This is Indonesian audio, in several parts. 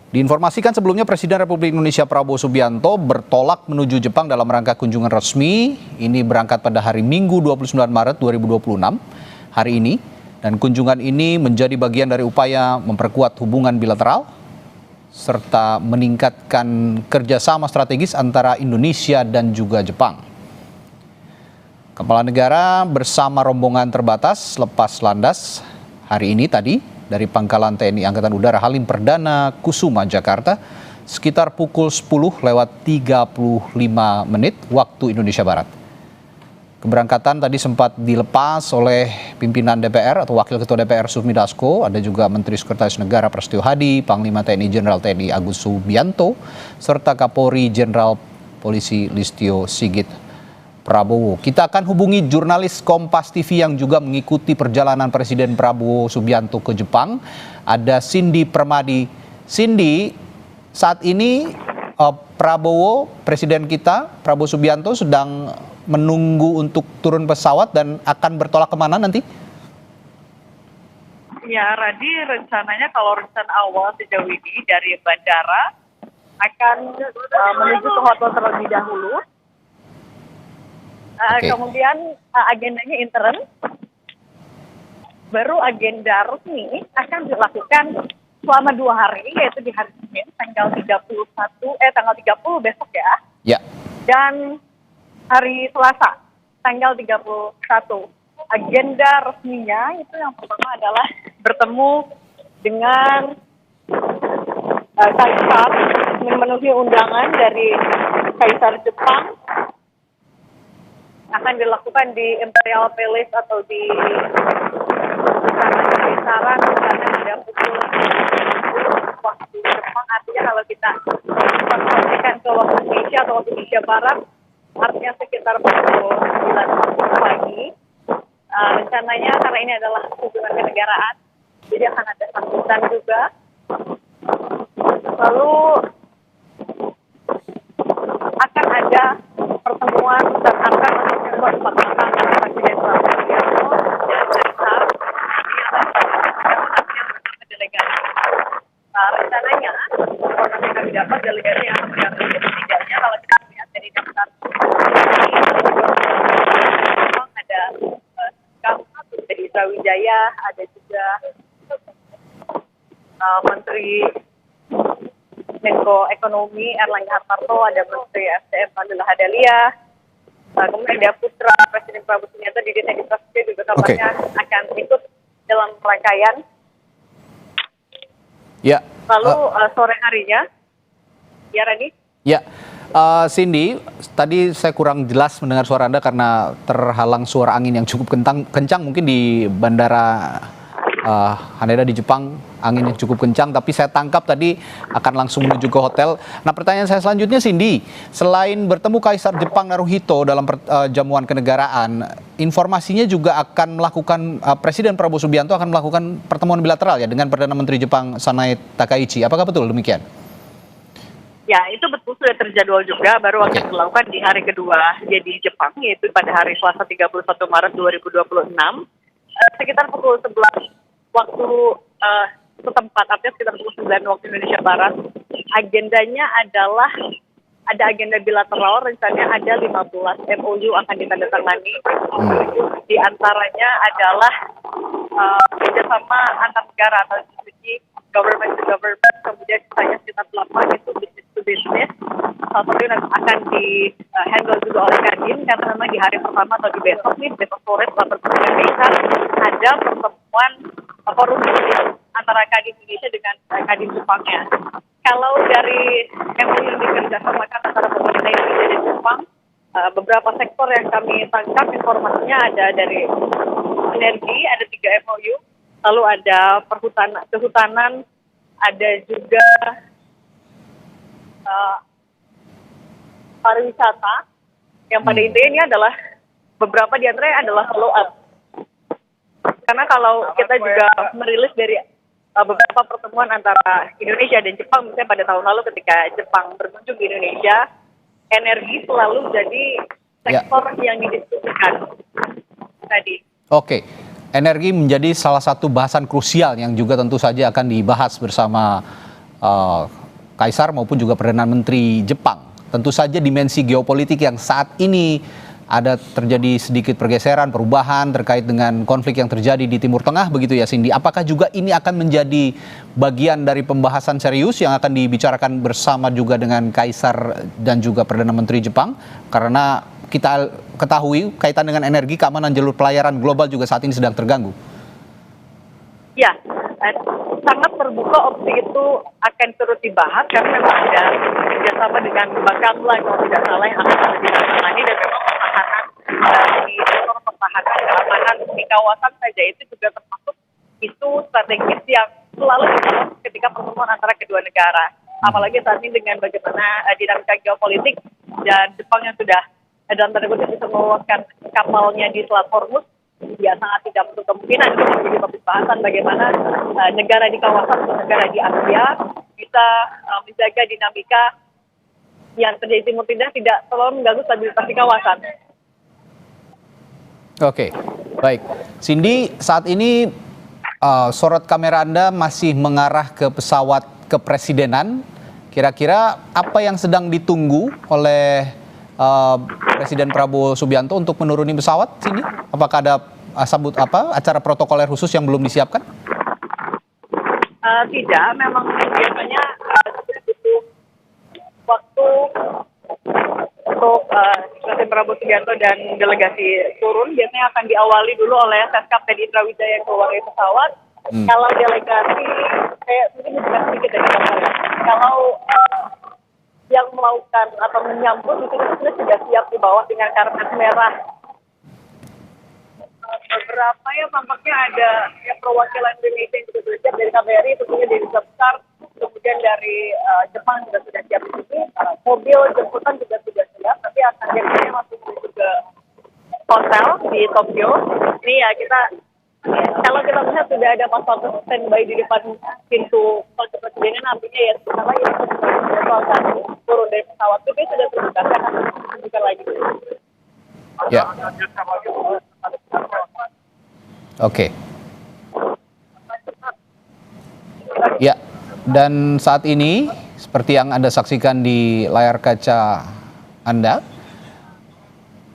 Diinformasikan sebelumnya Presiden Republik Indonesia Prabowo Subianto bertolak menuju Jepang dalam rangka kunjungan resmi. Ini berangkat pada hari Minggu 29 Maret 2026, hari ini. Dan kunjungan ini menjadi bagian dari upaya memperkuat hubungan bilateral serta meningkatkan kerjasama strategis antara Indonesia dan juga Jepang. Kepala negara bersama rombongan terbatas lepas landas hari ini tadi dari Pangkalan TNI Angkatan Udara Halim Perdana Kusuma, Jakarta, sekitar pukul 10:35 waktu Indonesia Barat. Keberangkatan tadi sempat dilepas oleh pimpinan DPR atau Wakil Ketua DPR Sufmi Dasko, ada juga Menteri Sekretaris Negara Prasetyo Hadi, Panglima TNI Jenderal TNI Agus Subianto, serta Kapolri Jenderal Polisi Listio Sigit Prabowo. Kita akan hubungi jurnalis Kompas TV yang juga mengikuti perjalanan Presiden Prabowo Subianto ke Jepang. Ada Cindy Permadi. Cindy, saat ini Presiden kita, Prabowo Subianto sedang menunggu untuk turun pesawat dan akan bertolak kemana nanti? Ya, Radi, rencananya kalau rencana awal sejauh ini dari bandara akan menuju ke hotel terlebih dahulu. Kemudian agendanya intern, baru agenda resmi akan dilakukan selama 2 hari, yaitu di hari Senin tanggal 30 besok ya. Ya. Dan hari Selasa tanggal 31. Agenda resminya itu yang pertama adalah bertemu dengan Kaisar, memenuhi undangan dari Kaisar Jepang. Akan dilakukan di Imperial Palace atau di Istana Kekaisaran karena pada pukul 10 waktu Jepang. Artinya kalau kita konversikan ke waktu Indonesia atau waktu Indonesia Barat, artinya sekitar pukul 9 pagi. Rencananya karena ini adalah hubungan kenegaraan, jadi akan ada sambutan juga. Lalu akan ada pertemuan dan akan berpakaian antara Presiden Prabowo Subianto dan Kaisar yang delegasi. Rencananya informasi yang kami dapat delegasi yang akan berangkat setidaknya kalau kita lihat dari daftar ada dari Brawijaya, ada juga Menteri Menko Ekonomi Erlangga Hartarto, ada Menteri SDM Fadila Hadalia, kemudian ada putra Presiden Prabowo Subianto Didi Prasetyo juga kabarnya akan ikut dalam rangkaian. Ya. Lalu sore harinya, ya Rani? Ya, Cindy, tadi saya kurang jelas mendengar suara Anda karena terhalang suara angin yang cukup kencang mungkin di Bandara Haneda di Jepang, angin yang cukup kencang, tapi saya tangkap tadi akan langsung menuju ke hotel. Nah, pertanyaan saya selanjutnya, Cindy, selain bertemu Kaisar Jepang Naruhito dalam jamuan kenegaraan, informasinya juga akan melakukan, Presiden Prabowo Subianto akan melakukan pertemuan bilateral ya dengan Perdana Menteri Jepang Sanae Takaichi. Apakah betul demikian? Ya, itu betul sudah terjadwal juga, baru akan dilakukan di hari kedua jadi Jepang, yaitu pada hari Selasa 31 Maret 2026, sekitar pukul 11 waktu setempat, artinya sekitar pukul 9 waktu Indonesia Barat. Agendanya adalah ada agenda bilateral, rencananya ada 15 MOU akan ditandatangani. Di antaranya adalah kerjasama antar negara atau institusi government to government, kemudian misalnya sekitar 8 itu business to business. Salah satu yang akan di-handle juga oleh Kadin, karena memang di hari pertama atau di besok sore setelah bertemu dengan Kaisar, ada pertemuan forum antara Kadin Indonesia dengan Kadin Jepangnya. Kalau dari MOU yang dikerjasamakan antara pemerintah Indonesia dan Jepang, beberapa sektor yang kami tangkap informasinya ada dari energi, ada 3 MOU, lalu ada kehutanan, ada juga pariwisata, yang pada intinya ini adalah beberapa di antaranya adalah follow up. Karena kalau kita juga merilis dari beberapa pertemuan antara Indonesia dan Jepang, misalnya pada tahun lalu ketika Jepang berkunjung di Indonesia, energi selalu jadi sektor yang didiskusikan tadi. Oke, energi menjadi salah satu bahasan krusial yang juga tentu saja akan dibahas bersama eh, Kaisar maupun juga Perdana Menteri Jepang. Tentu saja dimensi geopolitik yang saat ini ada terjadi sedikit pergeseran, perubahan terkait dengan konflik yang terjadi di Timur Tengah begitu ya Cindy. Apakah juga ini akan menjadi bagian dari pembahasan serius yang akan dibicarakan bersama juga dengan Kaisar dan juga Perdana Menteri Jepang? Karena kita ketahui kaitan dengan energi, keamanan jalur pelayaran global juga saat ini sedang terganggu. Ya, sangat terbuka opsi itu akan terus dibahas karena memang ada kerjasama dengan Bakamla kalau tidak salah yang akan lebih ditangani, dan memang pertahanan di sektor pertahanan keamanan di kawasan saja itu juga termasuk isu strategis yang selalu dibahas ketika pertemuan antara kedua negara. Apalagi saat ini dengan bagaimana dinamika geopolitik dan Jepang yang sudah dalam tanda kutip bisa meloloskan kapalnya di Selat Hormuz, ya sangat tidak menutup kemungkinan itu menjadi topik bahasan bagaimana negara di kawasan atau negara di Asia bisa menjaga dinamika yang terjadi di Timur Tengah tidak terlalu mengganggu stabilitas di kawasan. Oke, baik. Cindy, saat ini sorot kamera Anda masih mengarah ke pesawat kepresidenan. Kira-kira apa yang sedang ditunggu oleh Presiden Prabowo Subianto untuk menuruni pesawat sini? Apakah ada acara protokoler khusus yang belum disiapkan? Tidak, memang biasanya butuh waktu untuk Presiden Prabowo Subianto dan delegasi turun. Biasanya akan diawali dulu oleh Seskap Teddy Indrawijaya yang keluar dari pesawat. Kalau delegasi, mungkin bisa sedikit dari gambarnya. Kalau yang melakukan atau menyambut itu sudah siap di bawah dengan karpet merah. Beberapa ya tampaknya ada perwakilan Indonesia yang juga sudah siap dari KBRI, tentunya dari Duta Besar, kemudian dari Jepang juga sudah siap di sini. Mobil jemputan juga sudah siap, tapi akan biasanya masuk menuju ke hotel di Tokyo. Ini ya kalau kita melihat sudah ada pas-pasan standby di depan pintu kepresidenan, artinya ya sebentar lagi akan turun dari pesawat. Tapi sudah terbuka, saya akan tunjukkan lagi. Ya. Oke. Ya, dan saat ini seperti yang Anda saksikan di layar kaca Anda,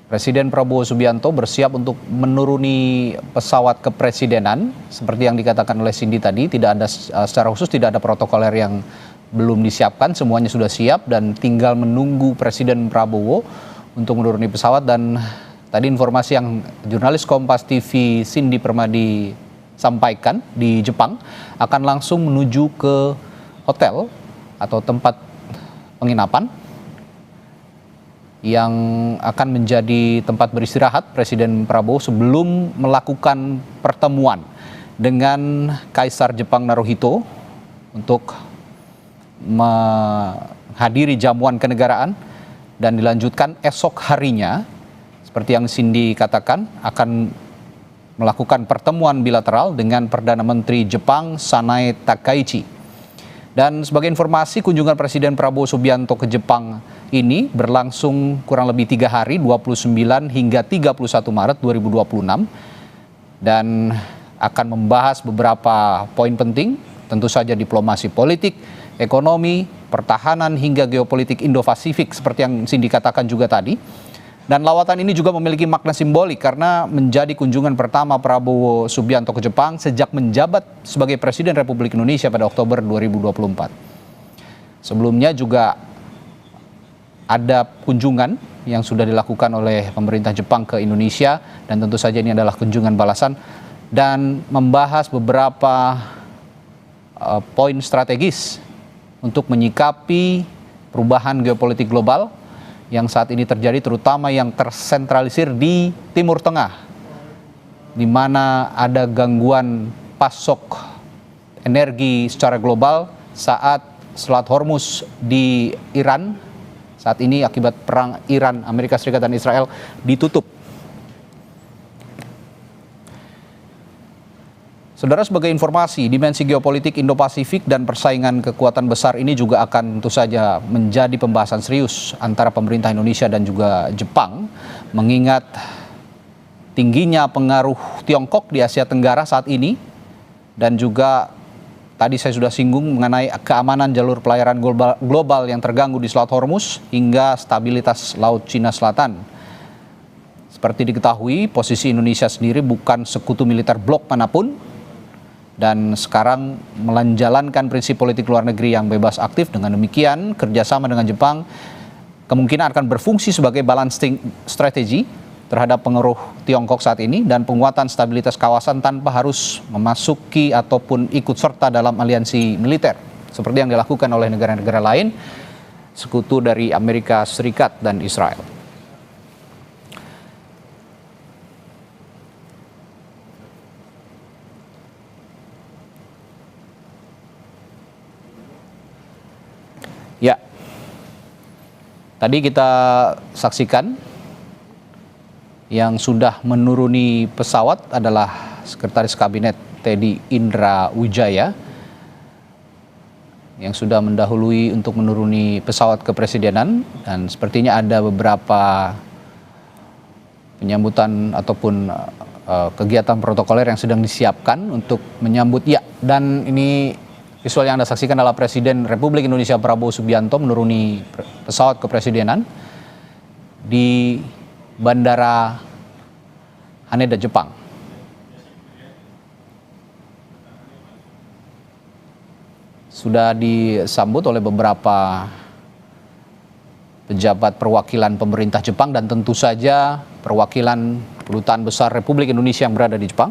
Presiden Prabowo Subianto bersiap untuk menuruni pesawat kepresidenan. Seperti yang dikatakan oleh Cindy tadi, tidak ada secara khusus tidak ada protokoler yang belum disiapkan, semuanya sudah siap dan tinggal menunggu Presiden Prabowo untuk menuruni pesawat. Dan tadi informasi yang jurnalis Kompas TV Cindy Permadi sampaikan di Jepang akan langsung menuju ke hotel atau tempat penginapan yang akan menjadi tempat beristirahat Presiden Prabowo sebelum melakukan pertemuan dengan Kaisar Jepang Naruhito untuk menghadiri jamuan kenegaraan, dan dilanjutkan esok harinya seperti yang Cindy katakan akan melakukan pertemuan bilateral dengan Perdana Menteri Jepang Sanae Takaichi. Dan sebagai informasi, kunjungan Presiden Prabowo Subianto ke Jepang ini berlangsung kurang lebih 3 hari, 29 hingga 31 Maret 2026, dan akan membahas beberapa poin penting, tentu saja diplomasi politik, ekonomi, pertahanan, hingga geopolitik Indo-Pasifik seperti yang Cindy katakan juga tadi. Dan lawatan ini juga memiliki makna simbolik karena menjadi kunjungan pertama Prabowo Subianto ke Jepang sejak menjabat sebagai Presiden Republik Indonesia pada Oktober 2024. Sebelumnya juga ada kunjungan yang sudah dilakukan oleh pemerintah Jepang ke Indonesia, dan tentu saja ini adalah kunjungan balasan dan membahas beberapa poin strategis untuk menyikapi perubahan geopolitik global yang saat ini terjadi, terutama yang tersentralisir di Timur Tengah, di mana ada gangguan pasok energi secara global saat Selat Hormuz di Iran saat ini akibat perang Iran, Amerika Serikat, dan Israel ditutup. Saudara, sebagai informasi, dimensi geopolitik Indo-Pasifik dan persaingan kekuatan besar ini juga akan tentu saja menjadi pembahasan serius antara pemerintah Indonesia dan juga Jepang, mengingat tingginya pengaruh Tiongkok di Asia Tenggara saat ini, dan juga Tadi saya sudah singgung mengenai keamanan jalur pelayaran global yang terganggu di Selat Hormuz hingga stabilitas Laut Cina Selatan. Seperti diketahui, posisi Indonesia sendiri bukan sekutu militer blok manapun dan sekarang menjalankan prinsip politik luar negeri yang bebas aktif. Dengan demikian, kerjasama dengan Jepang kemungkinan akan berfungsi sebagai balancing strategi terhadap pengaruh Tiongkok saat ini dan penguatan stabilitas kawasan tanpa harus memasuki ataupun ikut serta dalam aliansi militer seperti yang dilakukan oleh negara-negara lain sekutu dari Amerika Serikat dan Israel. Ya, tadi kita saksikan yang sudah menuruni pesawat adalah Sekretaris Kabinet Teddy Indra Wijaya yang sudah mendahului untuk menuruni pesawat kepresidenan, dan sepertinya ada beberapa penyambutan ataupun kegiatan protokoler yang sedang disiapkan untuk menyambut. Ya, dan ini visual yang Anda saksikan adalah Presiden Republik Indonesia Prabowo Subianto menuruni pesawat kepresidenan di Bandara Haneda, Jepang. Sudah disambut oleh beberapa pejabat perwakilan pemerintah Jepang dan tentu saja perwakilan Kedutaan Besar Republik Indonesia yang berada di Jepang.